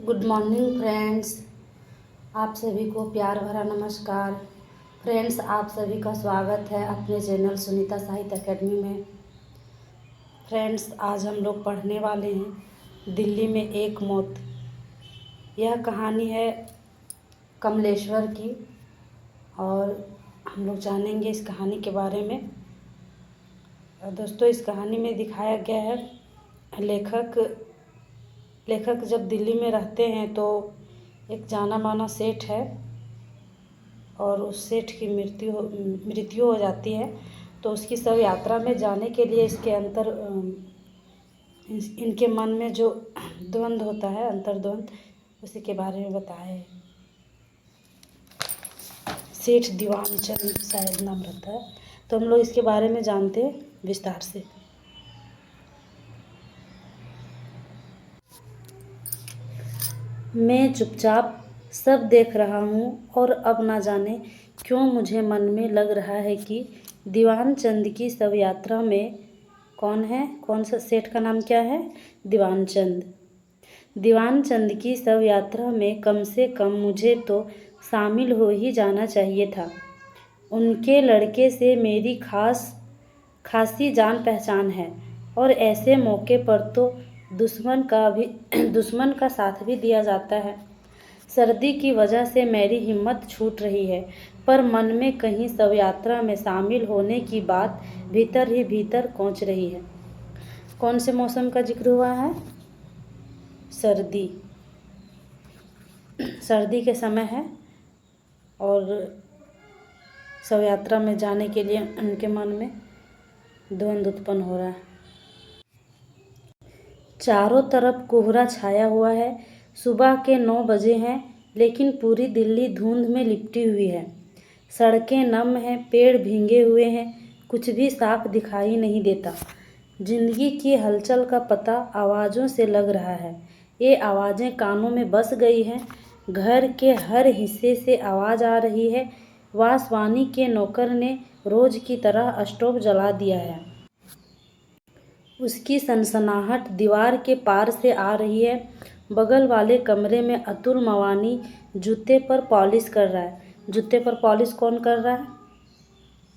Good morning friends. आप सभी को प्यार भरा नमस्कार। फ्रेंड्स, आप सभी का स्वागत है अपने चैनल सुनीता साहित्य एकेडमी में। फ्रेंड्स, आज हम लोग पढ़ने वाले हैं दिल्ली में एक मौत। यह कहानी है कमलेश्वर की और हम लोग जानेंगे इस कहानी के बारे में। दोस्तों, इस कहानी में दिखाया गया है लेखक जब दिल्ली में रहते हैं तो एक जाना माना सेठ है और उस सेठ की मृत्यु हो जाती है। तो उसकी शव यात्रा में जाने के लिए इनके मन में जो द्वंद्व होता है, अंतर्द्वंद, उसी के बारे में बताया है। सेठ दीवान चंद शायद नाम रहता है। तो हम लोग इसके बारे में जानते हैं विस्तार से। मैं चुपचाप सब देख रहा हूँ और अब ना जाने क्यों मुझे मन में लग रहा है कि दीवान चंद की शव यात्रा में कौन सा सेठ का नाम क्या है? दीवान चंद। दीवान चंद की शव यात्रा में कम से कम मुझे तो शामिल हो ही जाना चाहिए था। उनके लड़के से मेरी खासी जान पहचान है और ऐसे मौके पर तो दुश्मन का साथ भी दिया जाता है। सर्दी की वजह से मेरी हिम्मत छूट रही है, पर मन में कहीं शव यात्रा में शामिल होने की बात भीतर ही भीतर कोंच रही है। कौन से मौसम का जिक्र हुआ है? सर्दी के समय है और शव यात्रा में जाने के लिए उनके मन में द्वंद्व उत्पन्न हो रहा है। चारों तरफ कोहरा छाया हुआ है। सुबह के 9 बजे हैं, लेकिन पूरी दिल्ली धुंध में लिपटी हुई है। सड़कें नम हैं, पेड़ भींगे हुए हैं, कुछ भी साफ दिखाई नहीं देता। जिंदगी की हलचल का पता आवाज़ों से लग रहा है। ये आवाज़ें कानों में बस गई हैं। घर के हर हिस्से से आवाज़ आ रही है। वासवानी के नौकर ने रोज की तरह स्टोव जला दिया है। उसकी सनसनाहट दीवार के पार से आ रही है। बगल वाले कमरे में अतुल मवानी जूते पर पॉलिश कर रहा है। जूते पर पॉलिश कौन कर रहा है?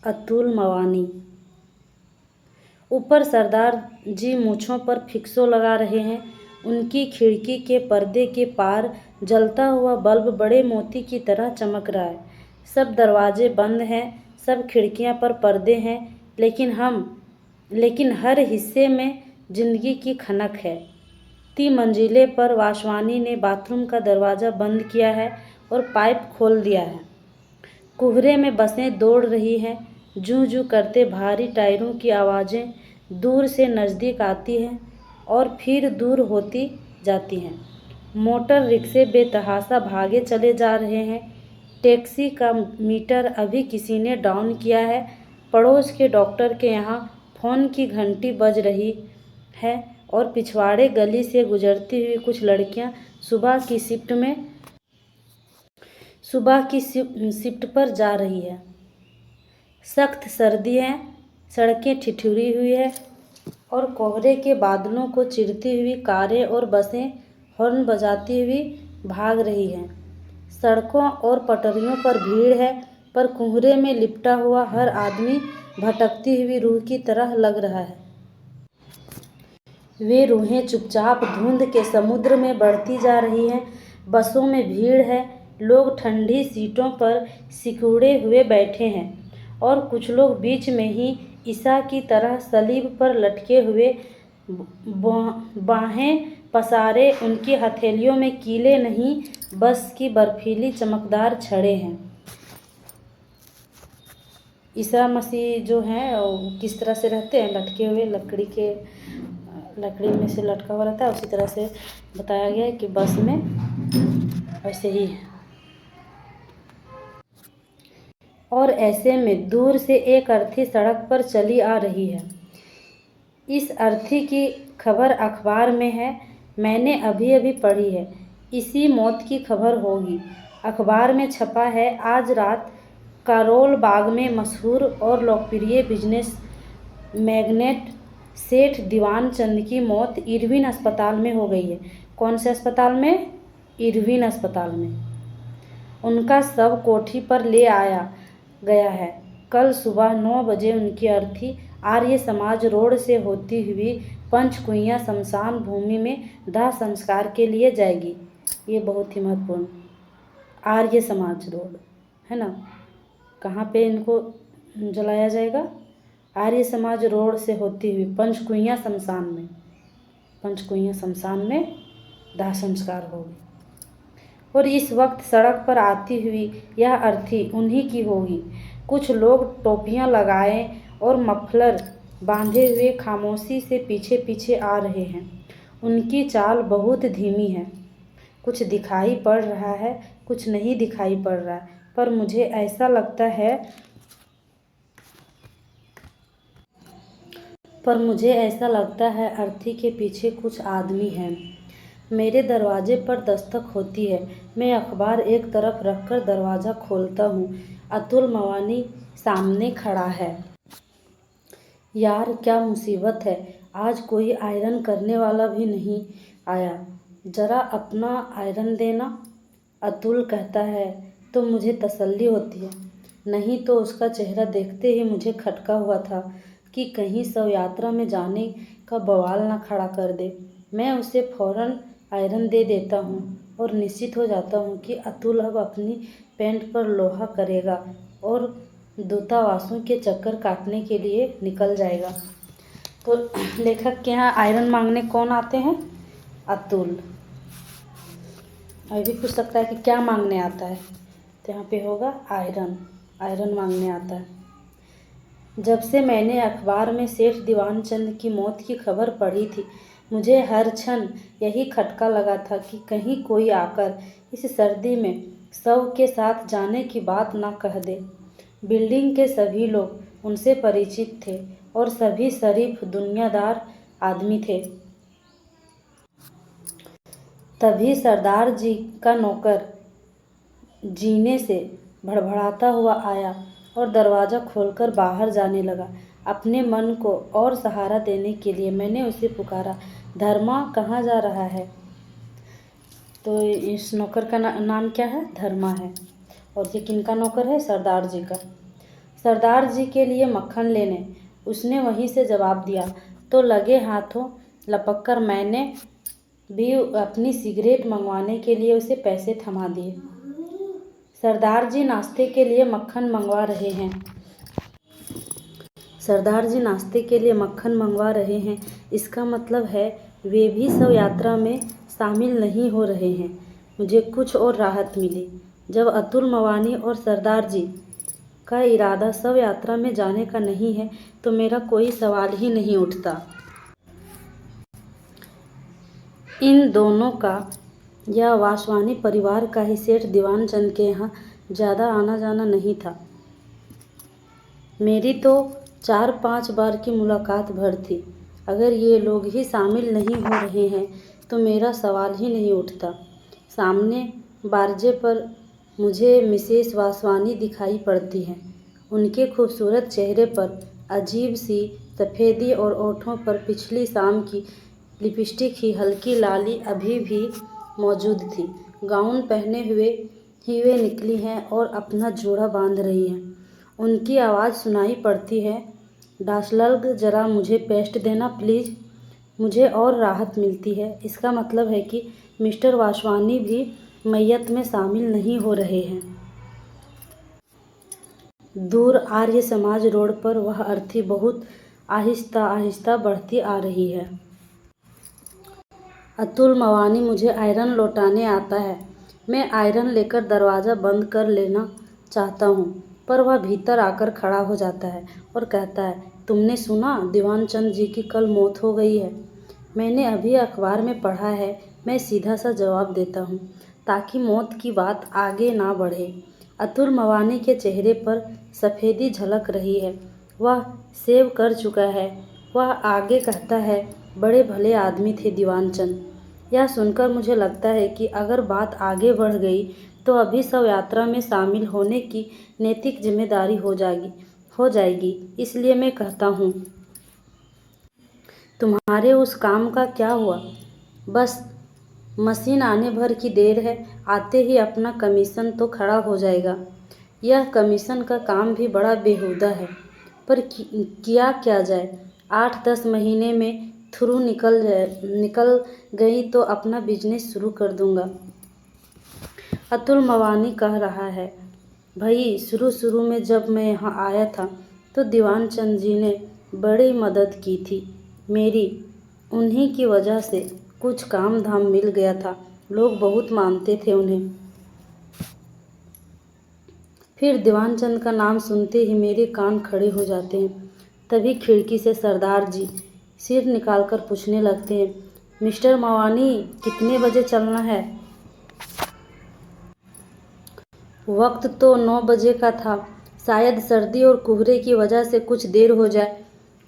अतुल मवानी। ऊपर सरदार जी मूँछों पर फिक्सो लगा रहे हैं। उनकी खिड़की के पर्दे के पार जलता हुआ बल्ब बड़े मोती की तरह चमक रहा है। सब दरवाजे बंद हैं, सब खिड़कियां पर पर्दे हैं, लेकिन हर हिस्से में जिंदगी की खनक है। 3 मंजिले पर वासवानी ने बाथरूम का दरवाज़ा बंद किया है और पाइप खोल दिया है। कोहरे में बसें दौड़ रही हैं। जूं जूं करते भारी टायरों की आवाज़ें दूर से नज़दीक आती हैं और फिर दूर होती जाती हैं। मोटर रिक्शे बेतहाशा भागे चले जा रहे हैं। टैक्सी का मीटर अभी किसी ने डाउन किया है। पड़ोस के डॉक्टर के यहाँ फ़ोन की घंटी बज रही है और पिछवाड़े गली से गुजरती हुई कुछ लड़कियां सुबह की शिफ्ट पर जा रही है। सख्त सर्दी है, सड़कें ठिठुरी हुई है और कोहरे के बादलों को चीरती हुई कारें और बसें हॉर्न बजाती हुई भाग रही हैं। सड़कों और पटरियों पर भीड़ है, पर कोहरे में लिपटा हुआ हर आदमी भटकती हुई रूह की तरह लग रहा है। वे रूहें चुपचाप धुंध के समुद्र में बढ़ती जा रही हैं। बसों में भीड़ है। लोग ठंडी सीटों पर सिकुड़े हुए बैठे हैं और कुछ लोग बीच में ही ईसा की तरह सलीब पर लटके हुए बाहें पसारे। उनकी हथेलियों में कीले नहीं, बस की बर्फीली चमकदार छड़ें हैं। ईसा मसीह जो हैं वो किस तरह से रहते हैं? लटके हुए, लकड़ी में से लटका हुआ रहता है। उसी तरह से बताया गया है कि बस में वैसे ही है। और ऐसे में दूर से एक अर्थी सड़क पर चली आ रही है। इस अर्थी की खबर अखबार में है, मैंने अभी अभी पढ़ी है। इसी मौत की खबर होगी। अखबार में छपा है, आज रात करोल बाग में मशहूर और लोकप्रिय बिजनेस मैग्नेट सेठ दीवान चंद की मौत इरविन अस्पताल में हो गई है। कौन से अस्पताल में? इरविन अस्पताल में। उनका शव कोठी पर ले आया गया है। कल सुबह 9 बजे उनकी अर्थी आर्य समाज रोड से होती हुई पंचकुइयां शमशान भूमि में दाह संस्कार के लिए जाएगी। ये बहुत ही महत्वपूर्ण, आर्य समाज रोड है ना, कहाँ पे इनको जलाया जाएगा? आर्य समाज रोड से होती हुई पंचकुइयां शमशान में दाह संस्कार होगी। और इस वक्त सड़क पर आती हुई यह अर्थी उन्हीं की होगी। कुछ लोग टोपियां लगाए और मफलर बांधे हुए खामोशी से पीछे पीछे आ रहे हैं। उनकी चाल बहुत धीमी है। कुछ दिखाई पड़ रहा है, कुछ नहीं दिखाई पड़ रहा है, पर मुझे ऐसा लगता है अर्थी के पीछे कुछ आदमी हैं। मेरे दरवाजे पर दस्तक होती है। मैं अखबार एक तरफ रखकर दरवाज़ा खोलता हूँ। अतुल मवानी सामने खड़ा है। यार क्या मुसीबत है, आज कोई आयरन करने वाला भी नहीं आया। जरा अपना आयरन देना, अतुल कहता है तो मुझे तसल्ली होती है। नहीं तो उसका चेहरा देखते ही मुझे खटका हुआ था कि कहीं शव यात्रा में जाने का बवाल ना खड़ा कर दे। मैं उसे फौरन आयरन दे देता हूँ और निश्चित हो जाता हूँ कि अतुल अब अपनी पैंट पर लोहा करेगा और दूतावासों के चक्कर काटने के लिए निकल जाएगा। तो लेखक के यहाँ आयरन मांगने कौन आते हैं? अतुल। अभी पूछ सकता है कि क्या मांगने आता है, तो यहाँ पे होगा आयरन मांगने आता है। जब से मैंने अखबार में सेठ दीवानचंद की मौत की खबर पढ़ी थी, मुझे हर क्षण यही खटका लगा था कि कहीं कोई आकर इस सर्दी में शव के साथ जाने की बात ना कह दे। बिल्डिंग के सभी लोग उनसे परिचित थे और सभी शरीफ दुनियादार आदमी थे। तभी सरदार जी का नौकर जीने से भड़बड़ाता हुआ आया और दरवाज़ा खोलकर बाहर जाने लगा। अपने मन को और सहारा देने के लिए मैंने उसे पुकारा, धर्मा कहाँ जा रहा है? तो इस नौकर का नाम क्या है? धर्मा है। और ये किनका नौकर है? सरदार जी का। सरदार जी के लिए मक्खन लेने, उसने वहीं से जवाब दिया। तो लगे हाथों लपक कर मैंने भी अपनी सिगरेट मंगवाने के लिए उसे पैसे थमा दिए। सरदार जी नाश्ते के लिए मक्खन मंगवा रहे हैं। इसका मतलब है वे भी शव यात्रा में शामिल नहीं हो रहे हैं। मुझे कुछ और राहत मिली। जब अतुल मवानी और सरदार जी का इरादा शव यात्रा में जाने का नहीं है तो मेरा कोई सवाल ही नहीं उठता। इन दोनों का या वासवानी परिवार का ही सेठ दीवानचंद के यहाँ ज़्यादा आना जाना नहीं था। मेरी तो 4-5 बार की मुलाकात भर थी। अगर ये लोग ही शामिल नहीं हो रहे हैं तो मेरा सवाल ही नहीं उठता। सामने बारजे पर मुझे मिसेस वासवानी दिखाई पड़ती हैं। उनके खूबसूरत चेहरे पर अजीब सी सफ़ेदी और ओठों पर पिछली शाम की लिपस्टिक की हल्की लाली अभी भी मौजूद थी। गाउन पहने हुए ही वे निकली हैं और अपना जोड़ा बांध रही हैं। उनकी आवाज़ सुनाई पड़ती है, डासलग जरा मुझे पेस्ट देना प्लीज़। मुझे और राहत मिलती है। इसका मतलब है कि मिस्टर वासवानी भी मैयत में शामिल नहीं हो रहे हैं। दूर आर्य समाज रोड पर वह अर्थी बहुत आहिस्ता आहिस्ता बढ़ती आ रही है। अतुल मवानी मुझे आयरन लौटाने आता है। मैं आयरन लेकर दरवाज़ा बंद कर लेना चाहता हूँ, पर वह भीतर आकर खड़ा हो जाता है और कहता है, तुमने सुना दीवानचंद जी की कल मौत हो गई है? मैंने अभी अखबार में पढ़ा है। मैं सीधा सा जवाब देता हूँ ताकि मौत की बात आगे ना बढ़े। अतुल मवानी के चेहरे पर सफ़ेदी झलक रही है। वह सेव कर चुका है। वह आगे कहता है, बड़े भले आदमी थे दीवानचंद। यह सुनकर मुझे लगता है कि अगर बात आगे बढ़ गई तो अभी शव यात्रा में शामिल होने की नैतिक जिम्मेदारी हो जाएगी। इसलिए मैं कहता हूँ, तुम्हारे उस काम का क्या हुआ? बस मशीन आने भर की देर है, आते ही अपना कमीशन तो खड़ा हो जाएगा। यह कमीशन का काम भी बड़ा बेहुदा है, पर किया क्या जाए। 8-10 महीने में थ्रू निकल गई तो अपना बिजनेस शुरू कर दूंगा। अतुल मवानी कह रहा है। भाई, शुरू में जब मैं यहाँ आया था तो दीवान चंद जी ने बड़ी मदद की थी मेरी। उन्हीं की वजह से कुछ काम धाम मिल गया था, लोग बहुत मानते थे उन्हें। फिर दीवान चंद का नाम सुनते ही मेरे कान खड़े हो जाते हैं। तभी खिड़की से सरदार जी सिर निकालकर पूछने लगते हैं, मिस्टर मवानी, कितने बजे चलना है? वक्त तो 9 बजे का था, शायद सर्दी और कोहरे की वजह से कुछ देर हो जाए,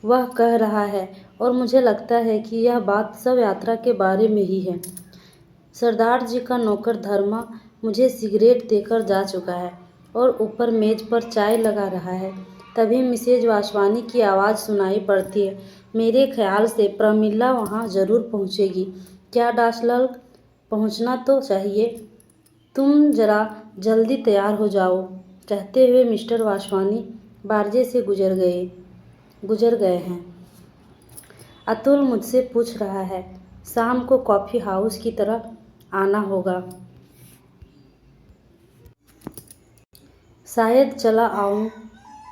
वह कह रहा है। और मुझे लगता है कि यह बात सब यात्रा के बारे में ही है। सरदार जी का नौकर धर्मा मुझे सिगरेट देकर जा चुका है और ऊपर मेज पर चाय लगा रहा है। तभी मिसेज वासवानी की आवाज़ सुनाई पड़ती है। मेरे ख्याल से प्रमिला वहाँ ज़रूर पहुँचेगी। क्या डासलाल? पहुँचना तो चाहिए। तुम ज़रा जल्दी तैयार हो जाओ। कहते हुए मिस्टर वासवानी बारजे से गुजर गए हैं। अतुल मुझसे पूछ रहा है, शाम को कॉफ़ी हाउस की तरफ आना होगा। शायद चला आऊं।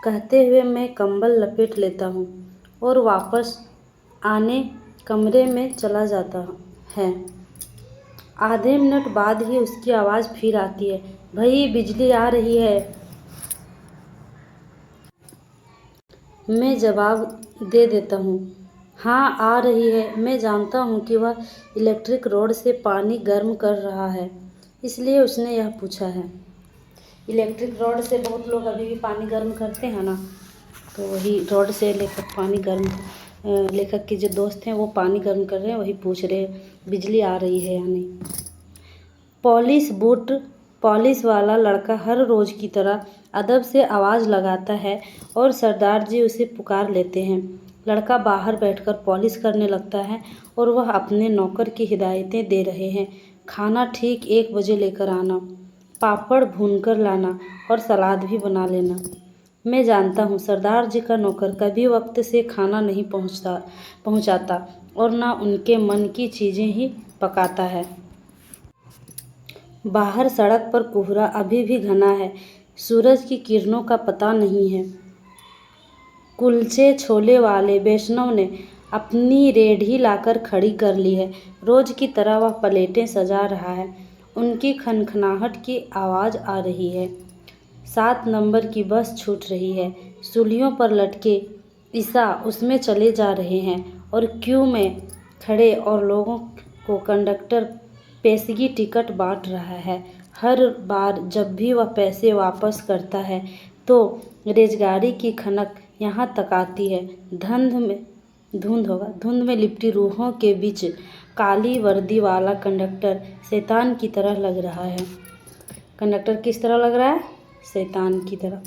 कहते हुए मैं कंबल लपेट लेता हूँ और वापस आने कमरे में चला जाता है। आधे मिनट बाद ही उसकी आवाज़ फिर आती है, भाई बिजली आ रही है। मैं जवाब दे देता हूँ, हाँ आ रही है। मैं जानता हूँ कि वह इलेक्ट्रिक रॉड से पानी गर्म कर रहा है, इसलिए उसने यह पूछा है। इलेक्ट्रिक रॉड से बहुत लोग अभी भी पानी गर्म करते हैं ना, तो वही रॉड से लेखक पानी गर्म, लेखक के जो दोस्त हैं वो पानी गर्म कर रहे हैं, वही पूछ रहे बिजली आ रही है या नहीं। पॉलिश वाला लड़का हर रोज़ की तरह अदब से आवाज़ लगाता है और सरदार जी उसे पुकार लेते हैं। लड़का बाहर बैठकर पॉलिश करने लगता है और वह अपने नौकर की हिदायतें दे रहे हैं। खाना ठीक 1 बजे लेकर आना, पापड़ भूनकर लाना और सलाद भी बना लेना। मैं जानता हूँ सरदार जी का नौकर कभी वक्त से खाना नहीं पहुँचाता और ना उनके मन की चीज़ें ही पकाता है। बाहर सड़क पर कोहरा अभी भी घना है, सूरज की किरणों का पता नहीं है। कुलचे छोले वाले वैष्णव ने अपनी रेढ़ी लाकर खड़ी कर ली है। रोज की तरह वह प्लेटें सजा रहा है। उनकी खनखनाहट की आवाज़ आ रही है। 7 नंबर की बस छूट रही है। सूलियों पर लटके ईसा उसमें चले जा रहे हैं और क्यू में खड़े और लोगों को कंडक्टर पेशगी टिकट बांट रहा है। हर बार जब भी वह पैसे वापस करता है तो रेलगाड़ी की खनक यहाँ तक आती है। धुंध में लिपटी रूहों के बीच काली वर्दी वाला कंडक्टर शैतान की तरह लग रहा है। कंडक्टर किस तरह लग रहा है? शैतान की तरह।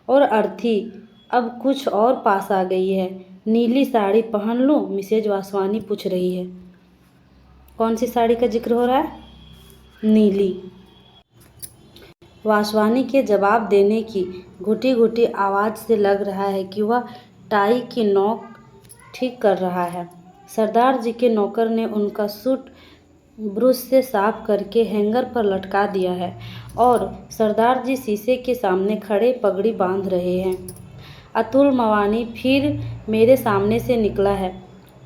और अर्थी अब कुछ और पास आ गई है। नीली साड़ी पहन लूं? मिसेज वासवानी पूछ रही है। कौन सी साड़ी का जिक्र हो रहा है? नीली। वासवानी के जवाब देने की घुटी घुटी आवाज़ से लग रहा है कि वह टाई की नोक ठीक कर रहा है। सरदार जी के नौकर ने उनका सूट ब्रश से साफ करके हैंगर पर लटका दिया है और सरदार जी शीशे के सामने खड़े पगड़ी बांध रहे हैं। अतुल मवानी फिर मेरे सामने से निकला है।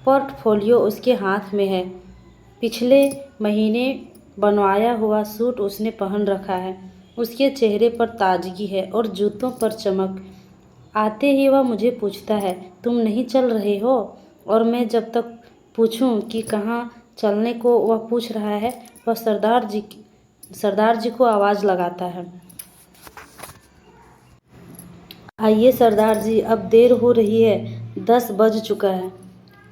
पोर्टफोलियो उसके हाथ में है। पिछले महीने बनवाया हुआ सूट उसने पहन रखा है। उसके चेहरे पर ताजगी है और जूतों पर चमक। आते ही वह मुझे पूछता है, तुम नहीं चल रहे हो? और मैं जब तक पूछूं कि कहाँ चलने को वह पूछ रहा है, वह सरदार जी को आवाज़ लगाता है, आइए सरदार जी, अब देर हो रही है, 10 बज चुका है।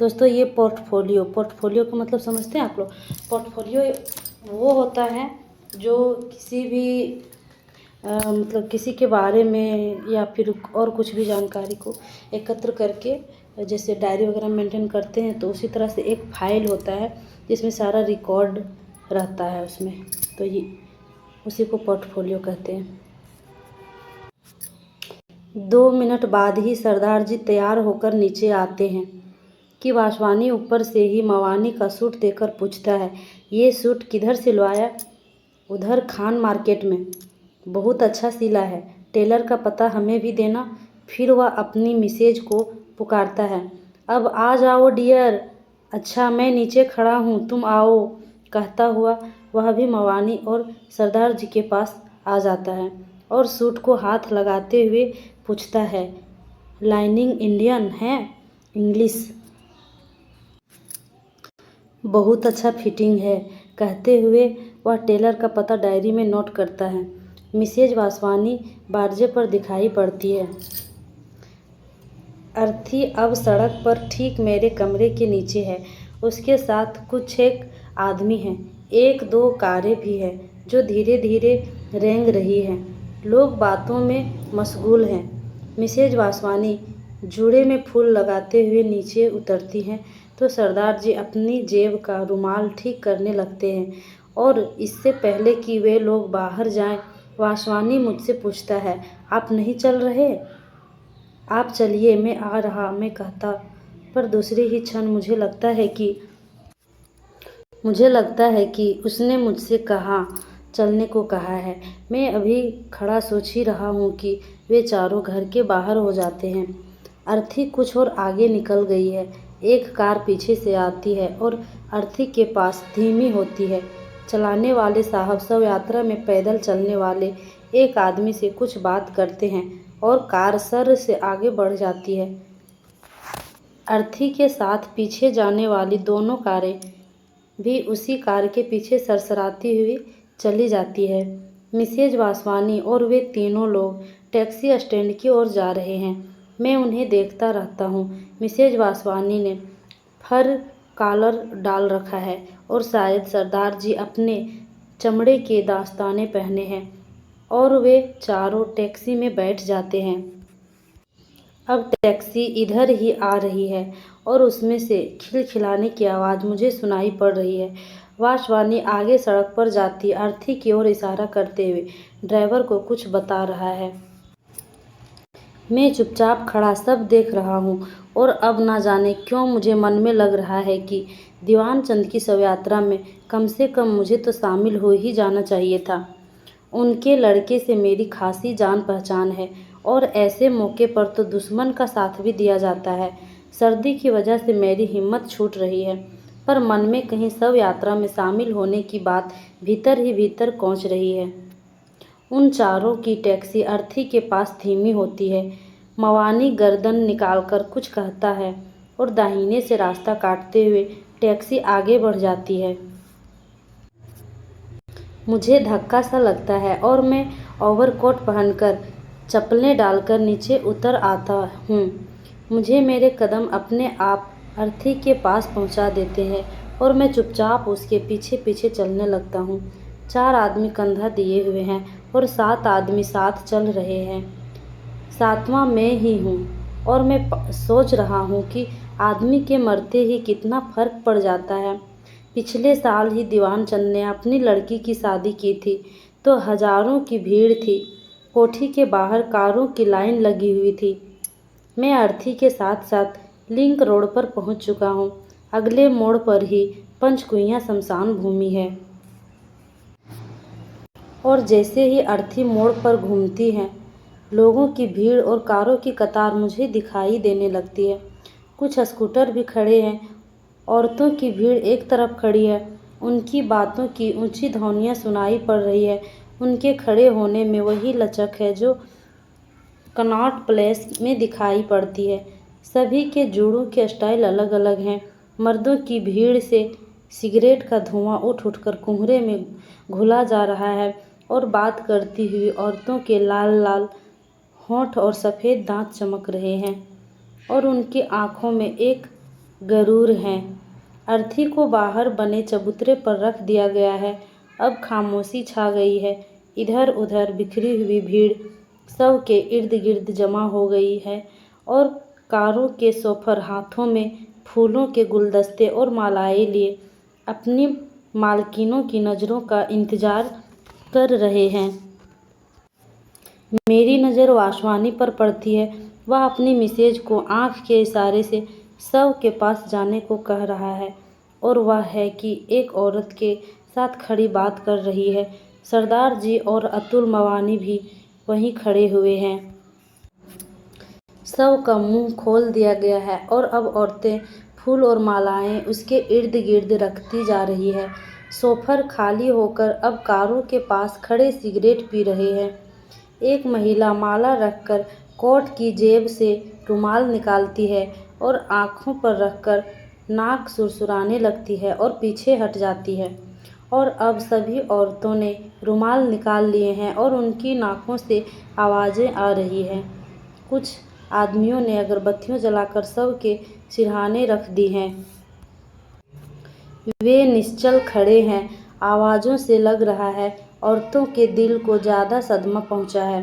दोस्तों, ये पोर्टफोलियो का मतलब समझते हैं आप लोग? पोर्टफोलियो वो होता है जो किसी भी मतलब किसी के बारे में या फिर और कुछ भी जानकारी को एकत्र करके, जैसे डायरी वगैरह मेंटेन करते हैं, तो उसी तरह से एक फाइल होता है जिसमें सारा रिकॉर्ड रहता है उसमें, तो ये उसी को पोर्टफोलियो कहते हैं। 2 मिनट बाद ही सरदार जी तैयार होकर नीचे आते हैं कि वासवानी ऊपर से ही मवानी का सूट देकर पूछता है, ये सूट किधर सिलवाया? उधर खान मार्केट में, बहुत अच्छा सिला है, टेलर का पता हमें भी देना। फिर वह अपनी मिसेज को पुकारता है, अब आ जाओ डियर। अच्छा मैं नीचे खड़ा हूँ, तुम आओ, कहता हुआ वह भी मवानी और सरदार जी के पास आ जाता है और सूट को हाथ लगाते हुए पूछता है, लाइनिंग इंडियन है? इंग्लिश? बहुत अच्छा फिटिंग है, कहते हुए वह टेलर का पता डायरी में नोट करता है। मिसेज वासवानी बारजे पर दिखाई पड़ती है। अर्थी अब सड़क पर ठीक मेरे कमरे के नीचे है। उसके साथ कुछ एक आदमी हैं, 1-2 कारें भी हैं जो धीरे धीरे रेंग रही हैं। लोग बातों में मशगूल हैं। मिसेज वासवानी जूड़े में फूल लगाते हुए नीचे उतरती हैं तो सरदार जी अपनी जेब का रुमाल ठीक करने लगते हैं और इससे पहले कि वे लोग बाहर जाएं, वासवानी मुझसे पूछता है, आप नहीं चल रहे? आप चलिए, मैं आ रहा, मैं कहता, पर दूसरे ही क्षण मुझे लगता है कि उसने मुझसे चलने को कहा है। मैं अभी खड़ा सोच ही रहा हूँ कि वे चारों घर के बाहर हो जाते हैं। अर्थी कुछ और आगे निकल गई है। एक कार पीछे से आती है और अर्थी के पास धीमी होती है। चलाने वाले साहब सब यात्रा में पैदल चलने वाले एक आदमी से कुछ बात करते हैं और कार सर से आगे बढ़ जाती है। अर्थी के साथ पीछे जाने वाली दोनों कारें भी उसी कार के पीछे सरसराती हुई चली जाती है। मिसेज वासवानी और वे तीनों लोग टैक्सी स्टैंड की ओर जा रहे हैं। मैं उन्हें देखता रहता हूँ। मिसेज वासवानी ने फर कॉलर डाल रखा है और शायद सरदार जी अपने चमड़े के दस्ताने पहने हैं और वे चारों टैक्सी में बैठ जाते हैं। अब टैक्सी इधर ही आ रही है और उसमें से खिलखिलाने की आवाज़ मुझे सुनाई पड़ रही है। वासवानी आगे सड़क पर जाती अर्थी की ओर इशारा करते हुए ड्राइवर को कुछ बता रहा है। मैं चुपचाप खड़ा सब देख रहा हूँ और अब ना जाने क्यों मुझे मन में लग रहा है कि दीवान चंद की शव यात्रा में कम से कम मुझे तो शामिल हो ही जाना चाहिए था। उनके लड़के से मेरी खासी जान पहचान है और ऐसे मौके पर तो दुश्मन का साथ भी दिया जाता है। सर्दी की वजह से मेरी हिम्मत छूट रही है, पर मन में कहीं शव यात्रा में शामिल होने की बात भीतर ही भीतर कौंच रही है। उन चारों की टैक्सी अर्थी के पास धीमी होती है। मवानी गर्दन निकालकर कुछ कहता है और दाहिने से रास्ता काटते हुए टैक्सी आगे बढ़ जाती है। मुझे धक्का सा लगता है और मैं ओवरकोट पहनकर चप्पलें डालकर नीचे उतर आता हूँ। मुझे मेरे कदम अपने आप अर्थी के पास पहुँचा देते हैं और मैं चुपचाप उसके पीछे पीछे चलने लगता हूँ। 4 आदमी कंधा दिए हुए हैं और 7 आदमी साथ चल रहे हैं। 7वां मैं ही हूँ और मैं सोच रहा हूँ कि आदमी के मरते ही कितना फर्क पड़ जाता है। पिछले साल ही दीवान चंद ने अपनी लड़की की शादी की थी तो हजारों की भीड़ थी। कोठी के बाहर कारों की लाइन लगी हुई थी। मैं अर्थी के साथ साथ लिंक रोड पर पहुंच चुका हूं। अगले मोड़ पर ही पंचकुइयां शमशान भूमि है और जैसे ही अर्थी मोड़ पर घूमती है, लोगों की भीड़ और कारों की कतार मुझे दिखाई देने लगती है। कुछ स्कूटर भी खड़े हैं। औरतों की भीड़ एक तरफ खड़ी है। उनकी बातों की ऊंची ध्वनियाँ सुनाई पड़ रही है। उनके खड़े होने में वही लचक है जो कनॉट प्लेस में दिखाई पड़ती है। सभी के जूड़ों के स्टाइल अलग अलग हैं। मर्दों की भीड़ से सिगरेट का धुआं उठ उठकर कुहरे में घुला जा रहा है और बात करती हुई औरतों के लाल लाल होंठ और सफ़ेद दांत चमक रहे हैं और उनकी आंखों में एक गरूर है। अर्थी को बाहर बने चबूतरे पर रख दिया गया है। अब खामोशी छा गई है। इधर उधर बिखरी हुई भीड़ सब के इर्द गिर्द जमा हो गई है और कारों के शोफर हाथों में फूलों के गुलदस्ते और मालाएं लिए अपनी मालकिनों की नज़रों का इंतज़ार कर रहे हैं। मेरी नज़र वासवानी पर पड़ती है। वह अपनी मिसेज को आँख के इशारे से शव के पास जाने को कह रहा है और वह है कि एक औरत के साथ खड़ी बात कर रही है। सरदार जी और अतुल मवानी भी वहीं खड़े हुए हैं। शव का मुंह खोल दिया गया है और अब औरतें फूल और मालाएं उसके इर्द गिर्द रखती जा रही है। सोफर खाली होकर अब कारों के पास खड़े सिगरेट पी रहे हैं। एक महिला माला रखकर कोट की जेब से रुमाल निकालती है और आँखों पर रखकर नाक सुरसुराने लगती है और पीछे हट जाती है। और अब सभी औरतों ने रुमाल निकाल लिए हैं और उनकी नाकों से आवाज़ें आ रही हैं। कुछ आदमियों ने अगरबत्तियाँ जलाकर शव के सिरहाने रख दी हैं। वे निश्चल खड़े हैं। आवाज़ों से लग रहा है औरतों के दिल को ज़्यादा सदमा पहुंचा है।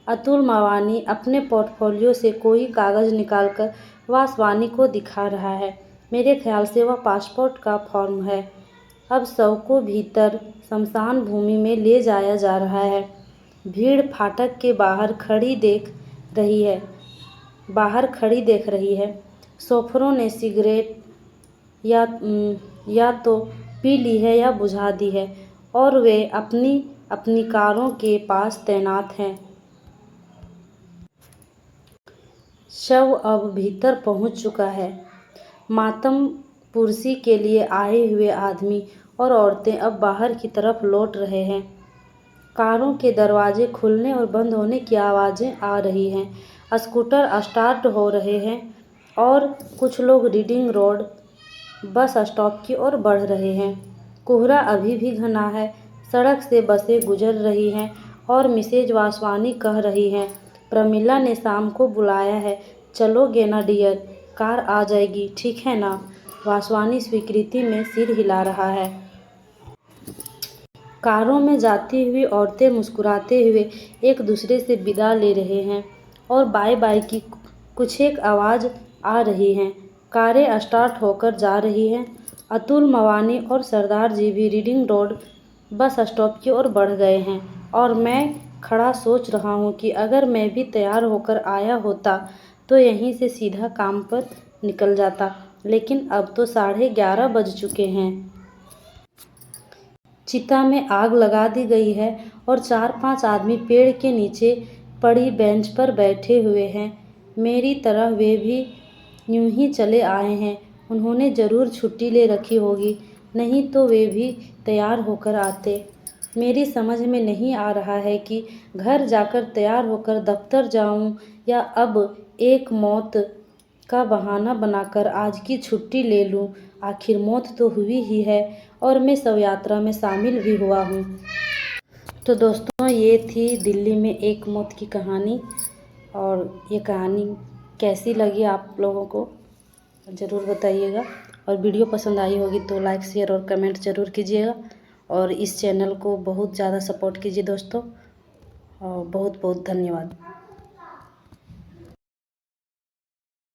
अतुल मवानी अपने पोर्टफोलियो से कोई कागज़ निकालकर वासवानी को दिखा रहा है। मेरे ख्याल से वह पासपोर्ट का फॉर्म है। अब शव को भीतर स्मशान भूमि में ले जाया जा रहा है। भीड़ फाटक के बाहर खड़ी देख रही है। सोफरों ने सिगरेट या तो पी ली है या बुझा दी है और वे अपनी अपनी कारों के पास तैनात हैं। शव अब भीतर पहुंच चुका है। मातम पुरसी के लिए आए हुए आदमी और औरतें अब बाहर की तरफ लौट रहे हैं। कारों के दरवाजे खुलने और बंद होने की आवाज़ें आ रही हैं। स्कूटर स्टार्ट हो रहे हैं और कुछ लोग रीडिंग रोड बस स्टॉप की ओर बढ़ रहे हैं। कोहरा अभी भी घना है। सड़क से बसें गुजर रही हैं और मिसेज वासवानी कह रही हैं, प्रमिला ने शाम को बुलाया है, चलोगे ना डियर? कार आ जाएगी, ठीक है ना? वासवानी स्वीकृति में सिर हिला रहा है। कारों में जाती हुई औरतें मुस्कुराते हुए एक दूसरे से विदा ले रहे हैं और बाय बाय की कुछ एक आवाज़ आ रही हैं। कारें स्टार्ट होकर जा रही हैं। अतुल मवानी और सरदार जी भी रीडिंग रोड बस स्टॉप की ओर बढ़ गए हैं और मैं खड़ा सोच रहा हूँ कि अगर मैं भी तैयार होकर आया होता तो यहीं से सीधा काम पर निकल जाता, लेकिन अब तो 11:30 बज चुके हैं। चिता में आग लगा दी गई है और 4-5 आदमी पेड़ के नीचे पड़ी बेंच पर बैठे हुए हैं। मेरी तरह वे भी यूं ही चले आए हैं। उन्होंने ज़रूर छुट्टी ले रखी होगी, नहीं तो वे भी तैयार होकर आते। मेरी समझ में नहीं आ रहा है कि घर जाकर तैयार होकर दफ्तर जाऊं या अब एक मौत का बहाना बनाकर आज की छुट्टी ले लूं। आखिर मौत तो हुई ही है और मैं शव यात्रा में शामिल भी हुआ हूँ। तो दोस्तों, ये थी दिल्ली में एक मौत की कहानी और ये कहानी कैसी लगी आप लोगों को ज़रूर बताइएगा। और वीडियो पसंद आई होगी तो लाइक, शेयर और कमेंट ज़रूर कीजिएगा और इस चैनल को बहुत ज़्यादा सपोर्ट कीजिए दोस्तों। और बहुत बहुत धन्यवाद।